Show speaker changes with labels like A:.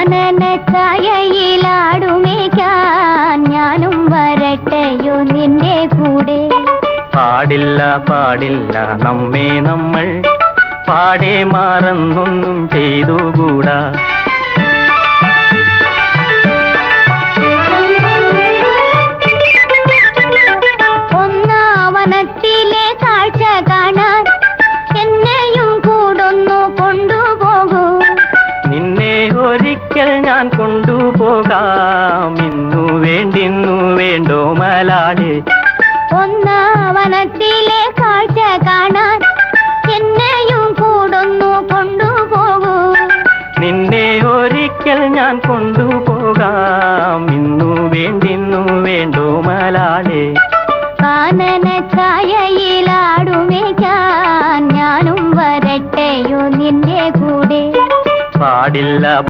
A: കാനന ഛായയിലാടുമേക്കാൻ ഞാനും വരട്ടെയോ നിന്റെ കൂടെ.
B: പാടില്ല പാടില്ല നമ്മെ നമ്മൾ പാടെ മാറന്നൊന്നും ചെയ്തുകൂടാ.
A: ഒന്നാവനത്തിലെ കാഴ്ച കാണാൻ എന്നെയും കൂടൊന്നു കൊണ്ടുപോകൂ.
B: നിന്നെ ഒരിക്കൽ ഞാൻ കൊണ്ടുപോകാം. ഇന്നു വേണ്ടോ മലാളെ.
A: ഒന്നാവനത്തിലെ കാഴ്ച കാണാൻ എന്നെയും കൂടൊന്നു കൊണ്ടുപോകൂ.
B: നിന്നെ ഒരിക്കൽ ഞാൻ കൊണ്ടുപോകാം. ഇന്നു വേണ്ടോ മലാളെ.
A: കാനന ഛായയിലാടുമേക്കാൻ ഞാനും വരട്ടെയോ നിന്റെ കൂടെ.
B: പാടില്ല